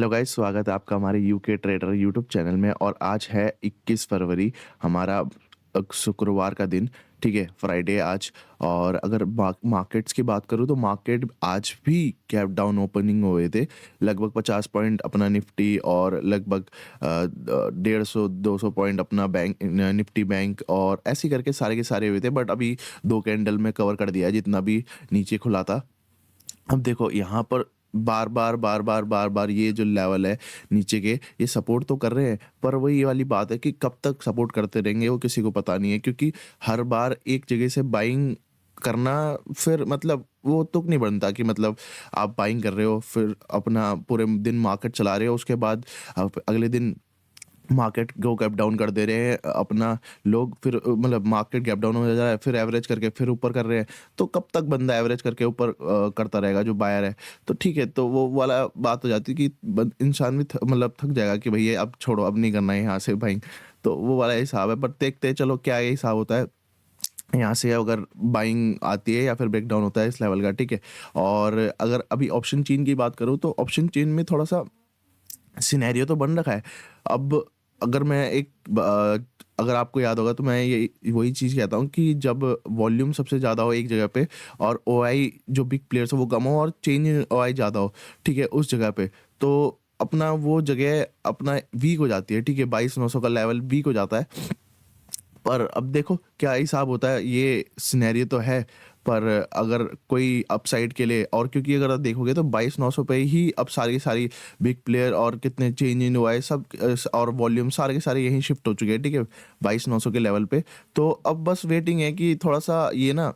Hello guys, स्वागत है आपका हमारे यूके ट्रेडर यूट्यूब चैनल में। और आज है 21 फरवरी, हमारा शुक्रवार का दिन। ठीक है, फ्राइडे आज। और अगर मार्केट्स की बात करूँ तो मार्केट आज भी गैप डाउन ओपनिंग हुए थे। लगभग 50 पॉइंट अपना निफ्टी और लगभग 150-200 पॉइंट अपना बैंक निफ्टी बैंक, और ऐसे ही करके सारे के सारे हुए थे। बट अभी दो कैंडल में कवर कर दिया है जितना भी नीचे खुला था। अब देखो यहाँ पर बार-बार ये जो लेवल है नीचे के, ये सपोर्ट तो कर रहे हैं, पर वही ये वाली बात है कि कब तक सपोर्ट करते रहेंगे वो किसी को पता नहीं है। क्योंकि हर बार एक जगह से बाइंग करना, फिर मतलब वो तुक नहीं बनता कि मतलब आप बाइंग कर रहे हो, फिर अपना पूरे दिन मार्केट चला रहे हो, उसके बाद आप अगले दिन मार्केट को गैप डाउन कर दे रहे हैं अपना लोग, फिर मतलब मार्केट गैप डाउन हो जा रहा है, फिर एवरेज करके फिर ऊपर कर रहे हैं। तो कब तक बंदा एवरेज करके ऊपर करता रहेगा जो बायर है। तो ठीक है, तो वो वाला बात हो जाती है कि इंसान भी मतलब थक जाएगा कि भैया अब छोड़ो, अब नहीं करना है यहाँ से बाइंग। तो वो वाला हिसाब है, पर देखते हैं चलो क्या ये हिसाब होता है यहाँ से, अगर बाइंग आती है या फिर ब्रेक डाउन होता है इस लेवल का। ठीक है। और अगर अभी ऑप्शन चेन की बात करूँ तो ऑप्शन चेन में थोड़ा सा सिनेरियो तो बन रखा है। अब अगर मैं अगर आपको याद होगा तो मैं ये वही चीज़ कहता हूँ कि जब वॉल्यूम सबसे ज़्यादा हो एक जगह पे, और ओआई जो बिग प्लेयर्स हो वो कम हो और चेंज इन ओआई ज़्यादा हो, ठीक है, उस जगह पे, तो अपना वो जगह अपना वीक हो जाती है। ठीक है, 22,900 का लेवल वीक हो जाता है। पर अब देखो क्या हिसाब होता है, ये सिनेरियो तो है। पर अगर कोई अपसाइड के लिए, और क्योंकि अगर आप देखोगे तो 22,900 पे ही अब सारी की सारी बिग प्लेयर और कितने चेंज इन हुआ है सब, और वॉल्यूम सारे के सारे यहीं शिफ्ट हो चुके हैं। ठीक है, 22,900 के लेवल पे। तो अब बस वेटिंग है कि थोड़ा सा ये ना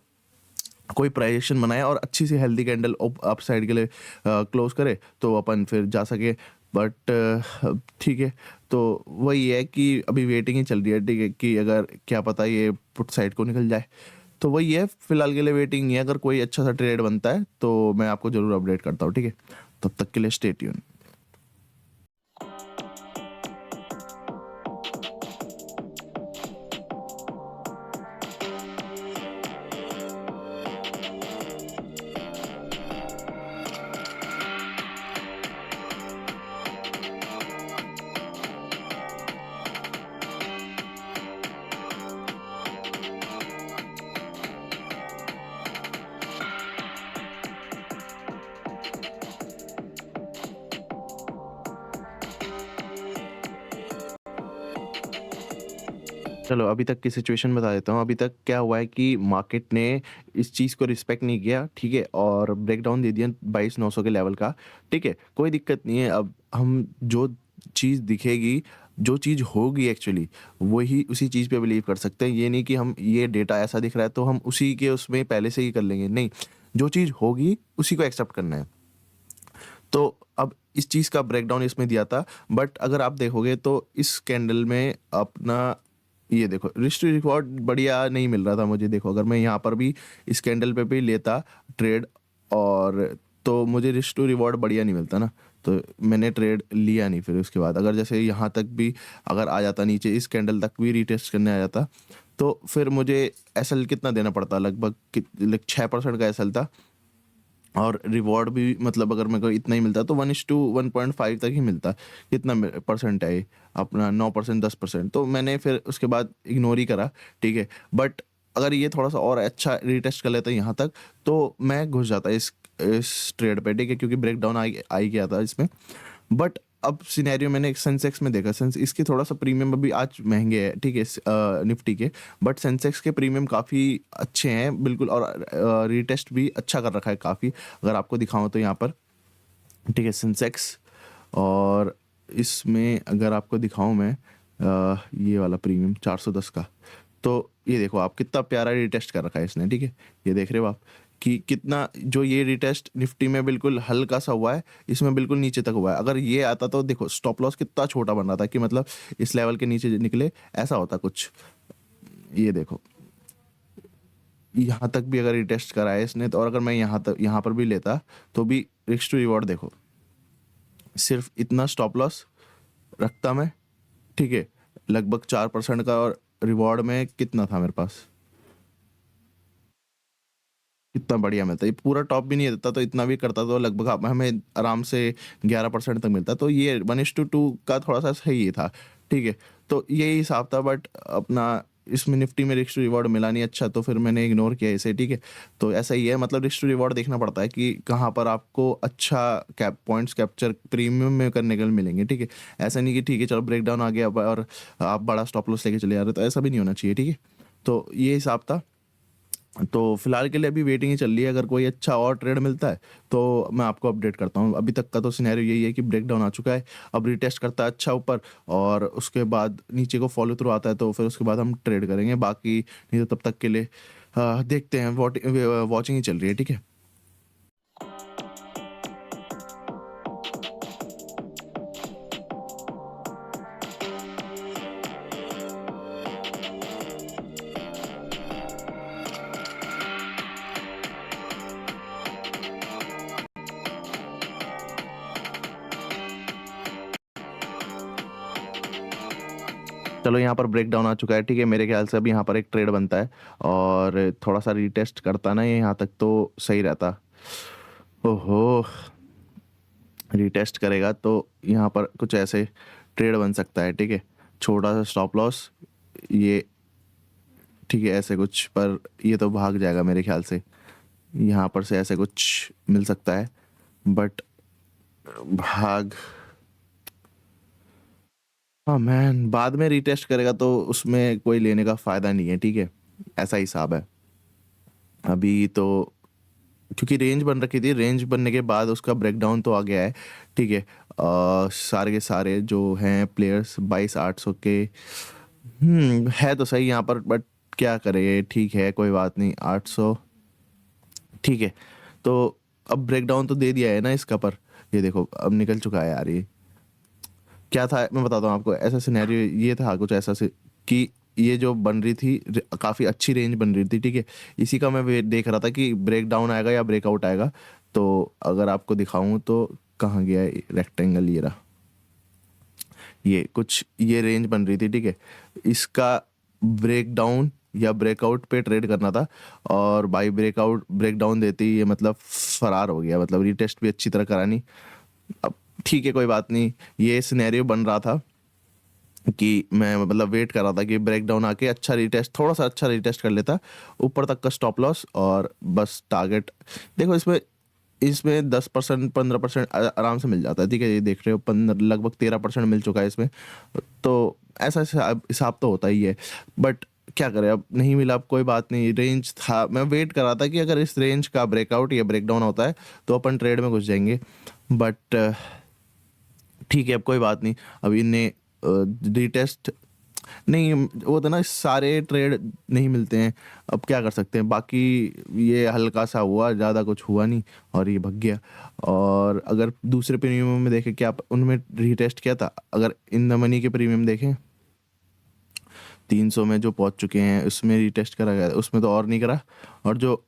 कोई प्राइजेशन बनाए और अच्छी सी हेल्दी कैंडल अपसाइड के लिए क्लोज करे, तो अपन फिर जा सके। बट ठीक है, तो वही है कि अभी वेटिंग ही चल रही है। ठीक है, कि अगर क्या पता ये पुट साइड को निकल जाए। तो वही है, फिलहाल के लिए वेटिंग ही है। अगर कोई अच्छा सा ट्रेड बनता है तो मैं आपको जरूर अपडेट करता हूँ। ठीक है, तब तक के लिए स्टे ट्यून। चलो अभी तक की सिचुएशन बता देता हूँ। अभी तक क्या हुआ है कि मार्केट ने इस चीज़ को रिस्पेक्ट नहीं किया। ठीक है, और ब्रेकडाउन दे दिया 22,900 के लेवल का। ठीक है, कोई दिक्कत नहीं है। अब हम जो चीज़ दिखेगी, जो चीज़ होगी एक्चुअली, वही उसी चीज़ पे बिलीव कर सकते हैं। ये नहीं कि हम ये डेटा ऐसा दिख रहा है तो हम उसी के उसमें पहले से ही कर लेंगे, नहीं। जो चीज़ होगी उसी को एक्सेप्ट करना है। तो अब इस चीज़ का ब्रेकडाउन इसमें दिया था। बट अगर आप देखोगे तो इस कैंडल में अपना ये देखो रिस्क टू रिवॉर्ड बढ़िया नहीं मिल रहा था मुझे। देखो अगर मैं यहाँ पर भी इस कैंडल पे भी लेता ट्रेड, और तो मुझे रिस्क टू रिवॉर्ड बढ़िया नहीं मिलता ना। तो मैंने ट्रेड लिया नहीं। फिर उसके बाद अगर जैसे यहाँ तक भी अगर आ जाता, नीचे इस कैंडल तक भी रीटेस्ट करने आ जाता, तो फिर मुझे एसएल कितना देना पड़ता, लगभग 6% का एसएल था। और रिवॉर्ड भी मतलब अगर मेरे को इतना ही मिलता तो 1:1.5 तक ही मिलता। कितना परसेंट है ये? अपना 9%, 10%। तो मैंने फिर उसके बाद इग्नोर ही करा। ठीक है, बट अगर ये थोड़ा सा और अच्छा रिटेस्ट कर लेता यहाँ तक, तो मैं घुस जाता इस ट्रेड पे। ठीक है, क्योंकि ब्रेक डाउन आ ही गया था इसमें। बट अब सिनेरियो मैंने एक सेंसेक्स में देखा। सेंस इसके थोड़ा सा प्रीमियम अभी आज महंगे है। ठीक है, निफ्टी के। बट सेंसेक्स के प्रीमियम काफ़ी अच्छे हैं बिल्कुल, और रीटेस्ट भी अच्छा कर रखा है काफ़ी। अगर आपको दिखाऊं तो यहाँ पर, ठीक है, सेंसेक्स। और इसमें अगर आपको दिखाऊं मैं ये वाला प्रीमियम 410 का, तो ये देखो आप कितना प्यारा रिटेस्ट कर रखा है इसने। ठीक है, ये देख रहे हो आप कि कितना जो ये रिटेस्ट निफ्टी में बिल्कुल हल्का सा हुआ है, इसमें बिल्कुल नीचे तक हुआ है। अगर ये आता तो देखो स्टॉप लॉस कितना छोटा बन रहा था कि मतलब इस लेवल के नीचे निकले, ऐसा होता कुछ। ये देखो यहाँ तक भी अगर रिटेस्ट करा है इसने, तो और अगर मैं यहाँ तक यहाँ पर भी लेता, तो भी रिस्क टू रिवॉर्ड देखो, सिर्फ इतना स्टॉप लॉस रखता मैं। ठीक है, लगभग 4% का, और रिवॉर्ड में कितना था मेरे पास, कितना बढ़िया मिलता है। ये पूरा टॉप भी नहीं देता, तो इतना भी करता तो लगभग हमें आराम से 11% तक मिलता। तो ये 1:2 का थोड़ा-सा सही था, ठीक है? तो यही हिसाब था, बट अपना इसमें निफ्टी में रिस्क टू रिवॉर्ड मिला नहीं अच्छा, तो फिर मैंने इग्नोर किया इसे, ठीक है? तो ऐसा ही है, मतलब रिस्क टू रिवॉर्ड देखना पड़ता है कि कहाँ पर आपको अच्छा कैप पॉइंट्स कैप्चर प्रीमियम में करने के लिए मिलेंगे, ठीक है? ऐसा नहीं कि ठीक है चलो ब्रेकडाउन आ गया अब और आप बड़ा स्टॉप लॉस लेके चले जा रहे हो, तो ऐसा भी नहीं होना चाहिए, ठीक है? तो ये हिसाब था। तो फिलहाल के लिए अभी वेटिंग ही चल रही है, अगर कोई अच्छा और ट्रेड मिलता है तो मैं आपको अपडेट करता हूँ। अभी तक का तो सिनेरियो यही है कि ब्रेकडाउन आ चुका है, अब रीटेस्ट करता है अच्छा ऊपर, और उसके बाद नीचे को फॉलो थ्रू आता है, तो फिर उसके बाद हम ट्रेड करेंगे। बाकी नहीं तो तब तक के लिए देखते हैं, वॉचिंग ही चल रही है, ठीक है? चलो यहाँ पर ब्रेकडाउन आ चुका है, ठीक है? मेरे ख्याल से अभी यहाँ पर एक ट्रेड बनता है और थोड़ा-सा रीटेस्ट करता ना ये यहाँ तक तो सही रहता। ओहो! रीटेस्ट करेगा तो यहाँ पर कुछ ऐसे ट्रेड बन सकता है, ठीक है? छोटा-सा स्टॉप लॉस, ये ठीक है ऐसे कुछ, पर ये तो भाग जाएगा मेरे ख्याल से। यहाँ पर से ऐसे कुछ मिल सकता है, बट भाग हाँ मैन, बाद में रीटेस्ट करेगा तो उसमें कोई लेने का फ़ायदा नहीं है, ठीक है? ऐसा हिसाब है। अभी तो क्योंकि रेंज बन रखी थी, रेंज बनने के बाद उसका ब्रेकडाउन तो आ गया है, ठीक है? सारे के सारे जो हैं प्लेयर्स 22,800 के, है तो सही यहाँ पर, बट क्या करें, ठीक है कोई बात नहीं, 800 ठीक है। तो अब ब्रेकडाउन तो दे दिया है ना इसका, पर ये देखो अब निकल चुका है यार ये। क्या था मैं बताता हूँ आपको, ऐसा सिनेरियो ये था कुछ ऐसा से कि ये जो बन रही थी काफ़ी अच्छी रेंज बन रही थी, ठीक है? इसी का मैं वेट देख रहा था कि ब्रेक डाउन आएगा या ब्रेकआउट आएगा। तो अगर आपको दिखाऊं तो कहाँ गया ये रेक्टेंगल, ये रहा। ये कुछ ये रेंज बन रही थी, ठीक है? इसका ब्रेक डाउन या ब्रेकआउट पे ट्रेड करना था, और बाई ब्रेकआउट ब्रेक डाउन देते ही ये मतलब फरार हो गया, मतलब रीटेस्ट भी अच्छी तरह करा नहीं। अब ठीक है कोई बात नहीं, ये सिनेरियो बन रहा था कि मैं मतलब वेट कर रहा था कि ब्रेक डाउन आके अच्छा रीटेस्ट, थोड़ा सा अच्छा रीटेस्ट कर लेता ऊपर तक का स्टॉप लॉस, और बस टारगेट देखो इसमें इसमें 10% 15% आराम से मिल जाता है, ठीक है? ये देख रहे हो 15 लगभग 13% मिल चुका है इसमें। तो ऐसा हिसाब हिसाब तो होता ही है, बट क्या करें, अब नहीं मिला, अब कोई बात नहीं। रेंज था, मैं वेट कर रहा था कि अगर इस रेंज का ब्रेकआउट या ब्रेकडाउन होता है तो अपन ट्रेड में घुस जाएंगे, बट ठीक है अब कोई बात नहीं। अब इनने रीटेस्ट नहीं, वो तो ना सारे ट्रेड नहीं मिलते हैं, अब क्या कर सकते हैं। बाकी ये हल्का सा हुआ, ज़्यादा कुछ हुआ नहीं, और ये भग गया। और अगर दूसरे प्रीमियम में देखें, क्या उनमें रीटेस्ट किया था, अगर इन द मनी के प्रीमियम देखें 300 में जो पहुंच चुके हैं उसमें रीटेस्ट करा गया, उसमें तो और नहीं करा। और जो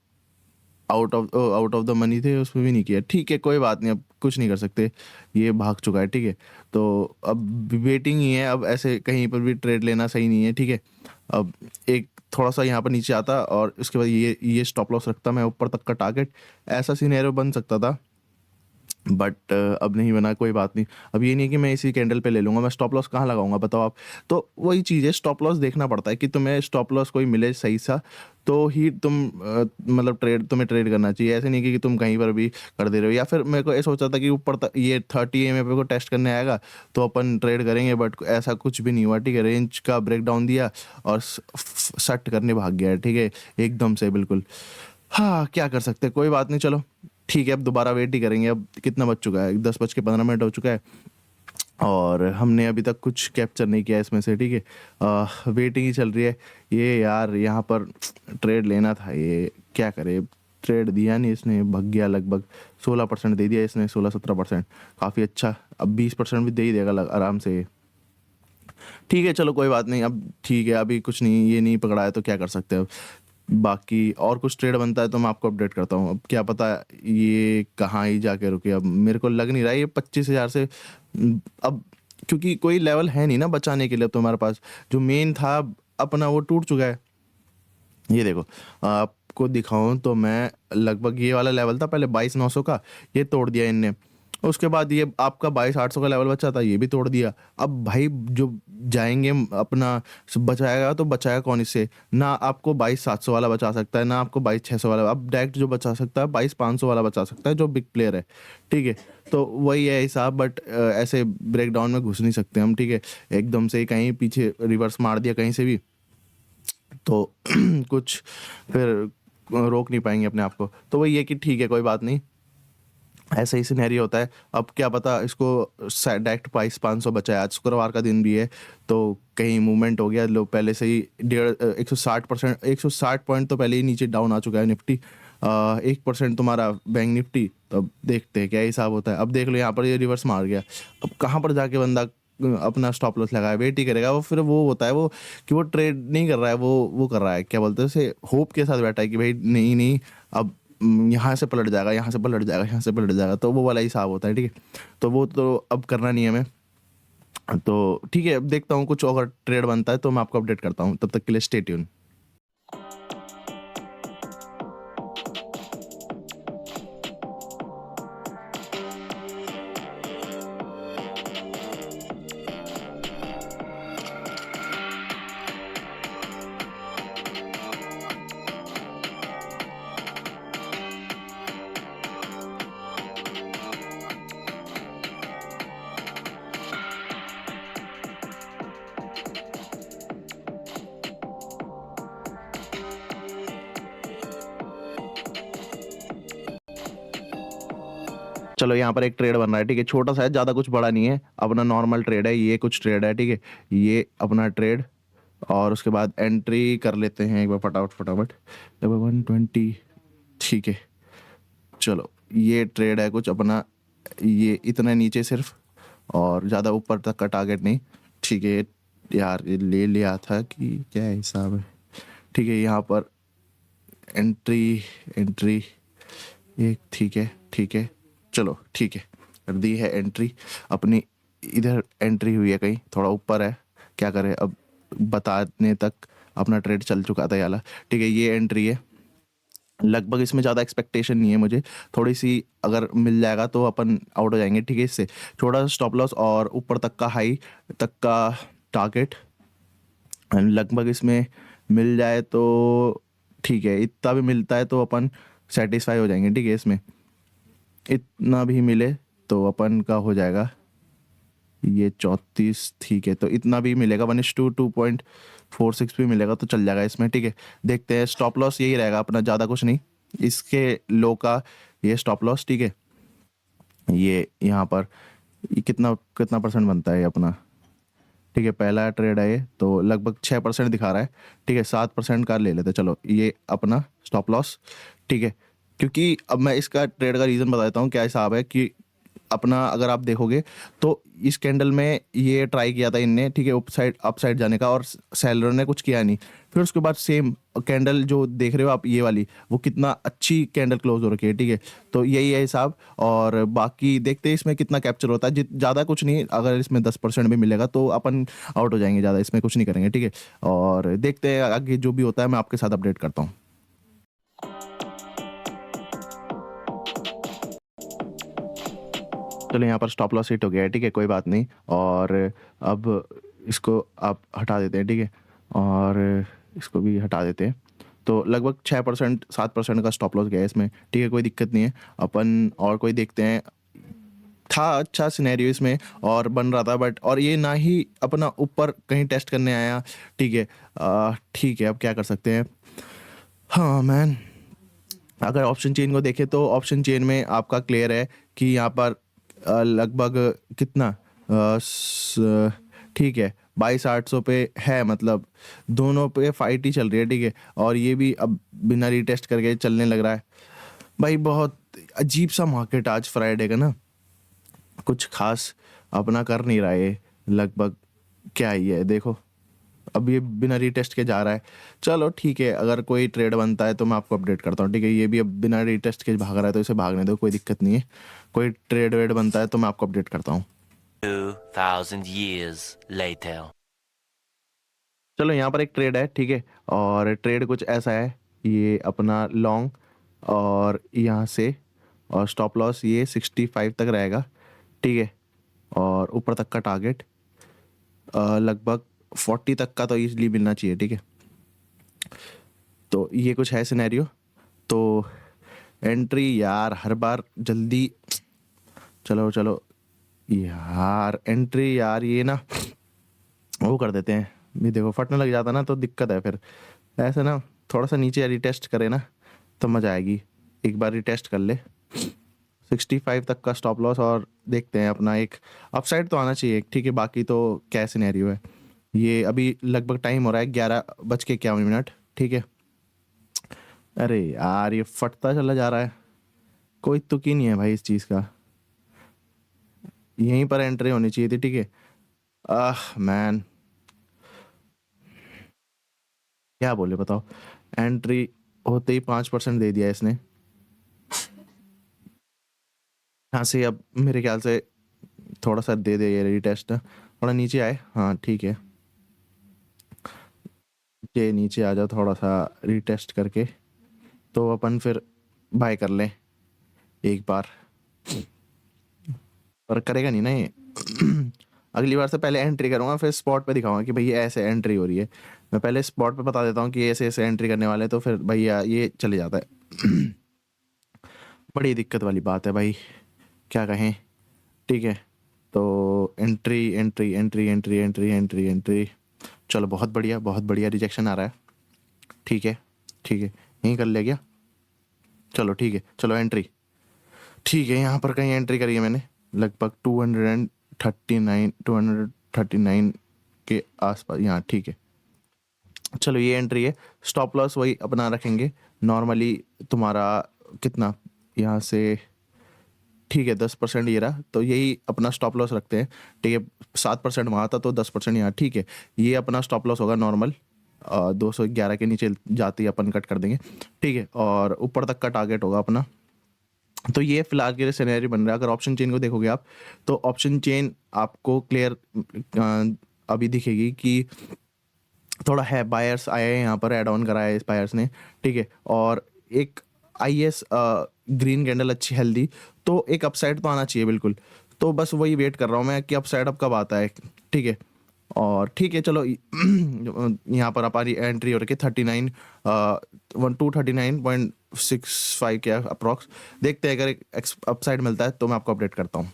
आउट ऑफ द मनी थे उसमें भी नहीं किया, ठीक है कोई बात नहीं, अब कुछ नहीं कर सकते, ये भाग चुका है, ठीक है? तो अब वेटिंग ही है, अब ऐसे कहीं पर भी ट्रेड लेना सही नहीं है, ठीक है? अब एक थोड़ा सा यहाँ पर नीचे आता और उसके बाद ये स्टॉप लॉस रखता मैं ऊपर तक का टारगेट, ऐसा सिनेरियो बन सकता था, बट अब नहीं बना, कोई बात नहीं। अब ये नहीं कि मैं इसी कैंडल पे ले लूँगा, मैं स्टॉप लॉस कहाँ लगाऊंगा बताओ आप? तो वही चीज़ है, स्टॉप लॉस देखना पड़ता है कि तुम्हें स्टॉप लॉस कोई मिले सही सा, तो ही तुम मतलब तुम्हें ट्रेड करना चाहिए। ऐसे नहीं कि तुम कहीं पर भी कर दे रहे हो। या फिर मेरे को ये सोचा था कि ऊपर तक ये 30 EMA को टेस्ट करने आएगा तो अपन ट्रेड करेंगे, बट ऐसा कुछ भी नहीं हुआ, ठीक है? रेंज का ब्रेक डाउन दिया और सट करने भाग गया है, ठीक है? एकदम से बिल्कुल। हाँ, क्या कर सकते हैं, कोई बात नहीं, चलो ठीक है, अब दोबारा वेट ही करेंगे। अब कितना बज चुका है, 10:15 हो चुका है, और हमने अभी तक कुछ कैप्चर नहीं किया इसमें से, ठीक है? वेटिंग ही चल रही है। ये यार यहाँ पर ट्रेड लेना था, ये क्या करे, ट्रेड दिया नहीं इसने, भग गया। लगभग 16% दे दिया इसने, 16-17%, काफ़ी अच्छा। अब 20% भी दे ही देगा आराम से ये। ठीक है चलो कोई बात नहीं, अब ठीक है, अभी कुछ नहीं, ये नहीं पकड़ा है तो क्या कर सकते हैं अब। बाकी और कुछ ट्रेड बनता है तो मैं आपको अपडेट करता हूँ। अब क्या पता ये कहाँ ही जाके रुके, अब मेरे को लग नहीं रहा है ये 25,000 से अब, क्योंकि कोई लेवल है नहीं ना बचाने के लिए अब तो हमारे पास। जो मेन था अपना वो टूट चुका है। ये देखो, आपको दिखाऊँ तो मैं लगभग ये वाला लेवल था पहले 22,900 का, ये तोड़ दिया इनने। उसके बाद ये आपका 22,800 का लेवल बचा था, ये भी तोड़ दिया। अब भाई जो जाएँगे अपना बचाएगा तो बचाएगा कौन इससे? ना आपको 22,700 वाला बचा सकता है, ना आपको 22,600 वाला। अब डायरेक्ट जो बचा सकता है 22,500 वाला बचा सकता है जो बिग प्लेयर है, ठीक है? तो वही है हिसाब, बट ऐसे ब्रेकडाउन में घुस नहीं सकते हम, ठीक है? एकदम से ही कहीं पीछे रिवर्स मार दिया कहीं से भी तो कुछ फिर रोक नहीं पाएँगे अपने आप को। तो वही है कि ठीक है, कोई बात नहीं, ऐसा ही सिनेरियो होता है। अब क्या पता इसको डायरेक्ट प्राइस 500 बचा है, आज शुक्रवार का दिन भी है, तो कहीं मूवमेंट हो गया, लोग पहले से ही 160% 160 पॉइंट तो पहले ही नीचे डाउन आ चुका है निफ्टी। 1% तुम्हारा बैंक निफ्टी, तो अब देखते हैं क्या हिसाब होता है। अब देख लो यहाँ पर ये रिवर्स मार गया। अब कहाँ पर जाके बंदा अपना स्टॉप लॉस लगाए, वेट ही करेगा वो। फिर वो होता है वो कि वो ट्रेड नहीं कर रहा है, वो कर रहा है, क्या बोलते हैं उसे, होप के साथ बैठा है कि भाई नहीं नहीं, अब यहाँ से पलट जाएगा, यहाँ से पलट जाएगा, यहाँ से पलट जाएगा, तो वो वाला हिसाब होता है, ठीक है? तो वो तो अब करना नहीं है हमें। तो ठीक है, अब देखता हूँ कुछ अगर ट्रेड बनता है तो मैं आपको अपडेट करता हूँ। तब तक के लिए स्टे ट्यून। चलो यहाँ पर एक ट्रेड बन रहा है, ठीक है? छोटा सा है, ज़्यादा कुछ बड़ा नहीं है, अपना नॉर्मल ट्रेड है, ये कुछ ट्रेड है, ठीक है? ये अपना ट्रेड, और उसके बाद एंट्री कर लेते हैं एक बार फटाफट फटाफट। 120, ठीक है? चलो ये ट्रेड है कुछ अपना, ये इतना नीचे सिर्फ, और ज़्यादा ऊपर तक का टारगेट नहीं, ठीक है? यार ये ले लिया था कि क्या हिसाब है, ठीक है? यहाँ पर एंट्री एंट्री एक, ठीक है, ठीक है, चलो ठीक है, कर दी है एंट्री अपनी। इधर एंट्री हुई है, कहीं थोड़ा ऊपर है, क्या करें अब, बताने तक अपना ट्रेड चल चुका था ये वाला, ठीक है? ये एंट्री है, लगभग इसमें ज़्यादा एक्सपेक्टेशन नहीं है मुझे, थोड़ी सी अगर मिल जाएगा तो अपन आउट हो जाएंगे, ठीक है? इससे छोटा सा स्टॉप लॉस और ऊपर तक का हाई तक का टारगेट लगभग इसमें मिल जाए तो ठीक है, इतना भी मिलता है तो अपन सेटिस्फाई हो जाएंगे, ठीक है? इसमें इतना भी मिले तो अपन का हो जाएगा ये 34, ठीक है? तो इतना भी मिलेगा, 1:2.46 भी मिलेगा तो चल जाएगा इसमें, ठीक है? देखते हैं, स्टॉप लॉस यही रहेगा अपना, ज़्यादा कुछ नहीं, इसके लो का ये स्टॉप लॉस, ठीक है? ये यहाँ पर ये कितना कितना परसेंट बनता है ये अपना, ठीक है? पहला ट्रेड है ये, तो लगभग 6% दिखा रहा है, ठीक है? 7% का ले लेते हैं, चलो ये अपना स्टॉप लॉस, ठीक है? क्योंकि अब मैं इसका ट्रेड का रीज़न बता देता हूँ क्या हिसाब है कि अपना अगर आप देखोगे तो इस कैंडल में ये ट्राई किया था इनने, ठीक है? अप साइड जाने का, और सेलर ने कुछ किया नहीं। फिर उसके बाद सेम कैंडल जो देख रहे हो आप, ये वाली, वो कितना अच्छी कैंडल क्लोज हो रखी है, ठीक है? तो यही है हिसाब, और बाकी देखते हैं इसमें कितना कैप्चर होता है। ज़्यादा कुछ नहीं, अगर इसमें 10% भी मिलेगा तो अपन आउट हो जाएंगे, ज़्यादा इसमें कुछ नहीं करेंगे, ठीक है? और देखते हैं आगे जो भी होता है, मैं आपके साथ अपडेट करता हूँ। चलो यहाँ पर स्टॉप लॉस हिट हो गया है, ठीक है? कोई बात नहीं, और अब इसको आप हटा देते हैं, ठीक है? और इसको भी हटा देते हैं। तो लगभग 6% 7% का स्टॉप लॉस गया है इसमें, ठीक है? कोई दिक्कत नहीं है, अपन और कोई देखते हैं। था अच्छा सिनेरियो इसमें और बन रहा था, बट और ये ना ही अपना ऊपर कहीं टेस्ट करने आया, ठीक है? ठीक है, अब क्या कर सकते हैं। हाँ मैन, अगर ऑप्शन चेन को देखें तो ऑप्शन चेन में आपका क्लियर है कि यहाँ पर लगभग कितना, ठीक है, 22,800 पे है, मतलब दोनों पे फाइट ही चल रही है, ठीक है? और ये भी अब बिना रीटेस्ट करके चलने लग रहा है। भाई बहुत अजीब सा मार्केट आज फ्राइडे का ना, कुछ खास अपना कर नहीं रहा है लगभग, क्या ही है देखो, अब ये बिना रीटेस्ट के जा रहा है। चलो ठीक है, अगर कोई ट्रेड बनता है तो मैं आपको अपडेट करता हूँ, ठीक है? ये भी अब बिना रीटेस्ट के भाग रहा है तो इसे भागने दो, कोई दिक्कत नहीं है। कोई ट्रेड वेड बनता है तो मैं आपको अपडेट करता हूँ। 2000 years later. चलो यहाँ पर एक ट्रेड है, ठीक है? और ट्रेड कुछ ऐसा है, ये अपना लॉन्ग और यहाँ से और स्टॉप लॉस ये 65 तक रहेगा, ठीक है। और ऊपर तक का टारगेट लगभग 40 तक का तो इजीली मिलना चाहिए, ठीक है। तो ये कुछ है सिनेरियो। तो एंट्री यार हर बार जल्दी, चलो चलो यार एंट्री यार, ये ना वो कर देते हैं, ये देखो फटने लग जाता ना तो दिक्कत है फिर। ऐसे ना थोड़ा सा नीचे रिटेस्ट करे ना तो मज़ा आएगी। एक बार रिटेस्ट कर ले 65 तक का स्टॉप लॉस और देखते हैं अपना एक अपसाइड तो आना चाहिए, ठीक है। बाकी तो क्या सिनेरियो है, ये अभी लगभग टाइम हो रहा है 11:51, ठीक है। अरे यार ये फटता चला जा रहा है, कोई तुक ही नहीं है भाई इस चीज़ का। यहीं पर एंट्री होनी चाहिए थी, ठीक है। मैन क्या बोले बताओ, एंट्री होते ही 5% दे दिया इसने। यहाँ से अब मेरे ख्याल से थोड़ा सा दे दे ये रिटेस्ट, थोड़ा नीचे आए, हाँ ठीक है। ये नीचे आ जाओ थोड़ा सा रिटेस्ट करके, तो अपन फिर बाय कर लें एक बार। पर करेगा नहीं ना ये अगली बार से पहले एंट्री करूंगा, फिर स्पॉट पे दिखाऊंगा कि भैया ऐसे एंट्री हो रही है। मैं पहले स्पॉट पे बता देता हूँ कि ऐसे ऐसे एंट्री करने वाले हैं, तो फिर भैया ये चले जाता है बड़ी दिक्कत वाली बात है भाई, क्या कहें, ठीक है। तो entry entry entry entry entry entry entry, चलो बहुत बढ़िया रिजेक्शन आ रहा है, ठीक है ठीक है, यहीं कर ले गया, चलो ठीक है, चलो एंट्री, ठीक है। यहाँ पर कहीं एंट्री करी है मैंने लगभग 239 के आसपास यहाँ, ठीक है। चलो ये एंट्री है, स्टॉप लॉस वही अपना रखेंगे नॉर्मली, तुम्हारा कितना यहाँ से, ठीक है 10% ये रहा, तो यही अपना स्टॉप लॉस रखते हैं, ठीक है। 7% वहाँ था तो 10% यहाँ, ठीक है। ये अपना स्टॉप लॉस होगा नॉर्मल, 211 के नीचे जाते ही अपन कट कर देंगे, ठीक है। और ऊपर तक का टारगेट होगा अपना। तो ये फिलहाल के लिए सिनेरियो बन रहा है। अगर ऑप्शन चेन को देखोगे आप, तो ऑप्शन चेन आपको क्लियर अभी दिखेगी कि थोड़ा है, बायर्स आए हैं यहाँ पर, ऐड ऑन कराया है इस बायर्स ने, ठीक है। और एक IS ग्रीन कैंडल अच्छी हेल्दी, तो एक अपसाइड तो आना चाहिए बिल्कुल। तो बस वही वेट कर रहा हूँ मैं कि अपसाइड अब कब आता है, ठीक है। और ठीक है चलो यहाँ पर हमारी एंट्री हो रखी है 239.65 के अप्रॉक्स। देखते हैं अगर एक अपसाइड मिलता है तो मैं आपको अपडेट करता हूँ।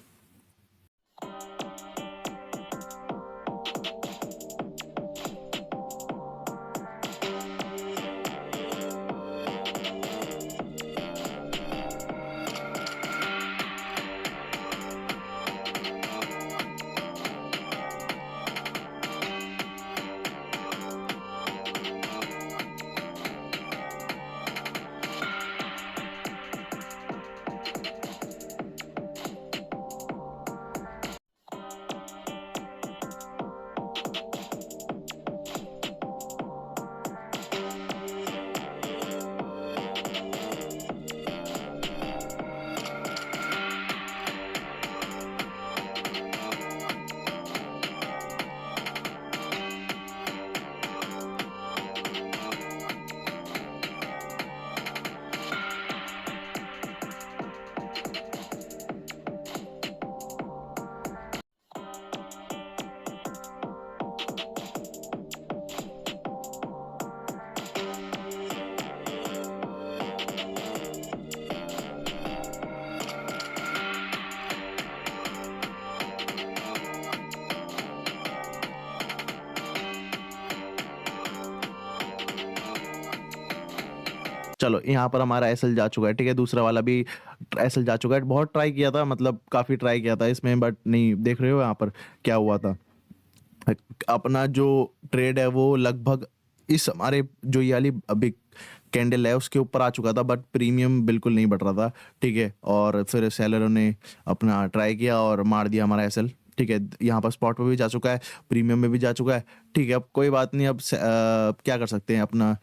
चलो यहाँ पर हमारा एसएल जा चुका है, ठीक है। दूसरा वाला भी एसएल जा चुका है, बहुत ट्राई किया था, मतलब काफ़ी ट्राई किया था इसमें, बट नहीं, देख रहे हो यहाँ पर क्या हुआ था। अपना जो ट्रेड है वो लगभग इस हमारे जो ये वाली अभी कैंडल है उसके ऊपर आ चुका था, बट प्रीमियम बिल्कुल नहीं बढ़ रहा था, ठीक है। और फिर सेलरों ने अपना ट्राई किया और मार दिया हमारा एसएल, ठीक है। यहाँ पर स्पॉट पे भी जा चुका है, प्रीमियम में भी जा चुका है, ठीक है। अब कोई बात नहीं, अब क्या कर सकते हैं अपना,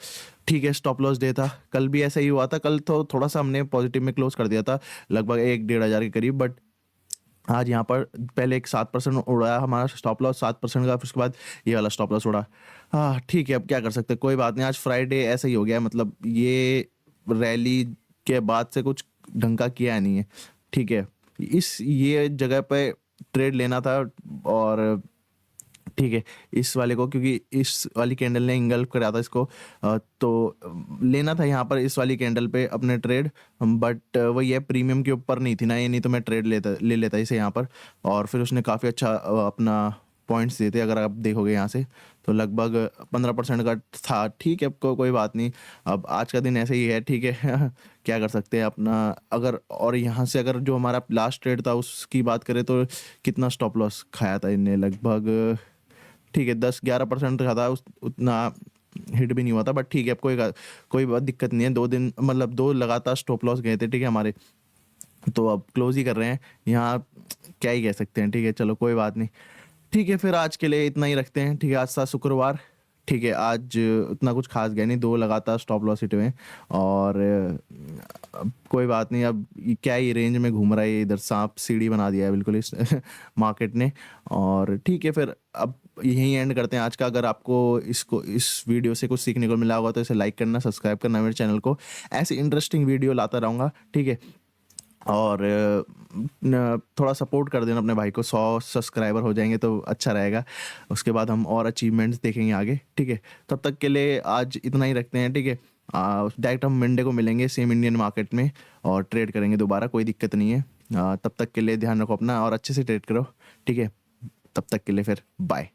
ठीक है। स्टॉप लॉस डे था, कल भी ऐसा ही हुआ था, कल तो थोड़ा सा हमने पॉजिटिव में क्लोज कर दिया था लगभग 1-1.5 हज़ार के करीब, बट आज यहाँ पर पहले एक 7% उड़ाया हमारा स्टॉप लॉस 7% का, फिर उसके बाद ये वाला स्टॉप लॉस उड़ा। ठीक है, अब क्या कर सकते हैं, कोई बात नहीं। आज फ्राइडे ऐसा ही हो गया, मतलब ये रैली के बाद से कुछ ढंग का किया नहीं है। ठीक है, ये जगह पे ट्रेड लेना था, और ठीक है, इस वाले को, क्योंकि इस वाली कैंडल ने इंगल्फ करा था इसको, तो लेना था यहाँ पर इस वाली कैंडल पे अपने ट्रेड। बट वो ये प्रीमियम के ऊपर नहीं थी ना ये, नहीं तो मैं ट्रेड ले लेता इसे यहाँ पर। और फिर उसने काफ़ी अच्छा अपना पॉइंट्स दिए थे, अगर आप देखोगे यहाँ से तो लगभग 15% का था। ठीक है, कोई बात नहीं, अब आज का दिन ऐसे ही है। ठीक है क्या कर सकते हैं अपना। अगर और यहाँ से अगर जो हमारा लास्ट ट्रेड था उसकी बात करें तो कितना स्टॉप लॉस खाया था इनने, लगभग ठीक है 10-11% का था, उतना हिट भी नहीं हुआ था। बट ठीक है, अब कोई बात दिक्कत नहीं है। 2 दिन मतलब 2 लगातार स्टॉप लॉस गए थे, ठीक है हमारे, तो अब क्लोज ही कर रहे हैं यहाँ, क्या ही कह सकते हैं। ठीक है, चलो कोई बात नहीं। ठीक है, फिर आज के लिए इतना ही रखते हैं। ठीक है, आज था शुक्रवार। ठीक है, आज उतना कुछ खास गया नहीं, 2 लगातार स्टॉप लॉस हिट हुए हैं, और अब कोई बात नहीं। अब क्या ही रेंज में घूम रहा है ये, इधर सांप सीढ़ी बना दिया है बिल्कुल इस मार्केट ने। और ठीक है, फिर अब यहीं एंड करते हैं आज का। अगर आपको इस वीडियो से कुछ सीखने को मिला होगा तो इसे लाइक करना, सब्सक्राइब करना मेरे चैनल को। ऐसी इंटरेस्टिंग वीडियो लाता रहूँगा, ठीक है। और थोड़ा सपोर्ट कर देना अपने भाई को, 100 सब्सक्राइबर हो जाएंगे तो अच्छा रहेगा। उसके बाद हम और अचीवमेंट्स देखेंगे आगे, ठीक है। तब तक के लिए आज इतना ही रखते हैं, ठीक है। डायरेक्ट हम मंडे को मिलेंगे सेम इंडियन मार्केट में और ट्रेड करेंगे दोबारा, कोई दिक्कत नहीं है। तब तक के लिए ध्यान रखो अपना और अच्छे से ट्रेड करो, ठीक है। तब तक के लिए फिर बाय।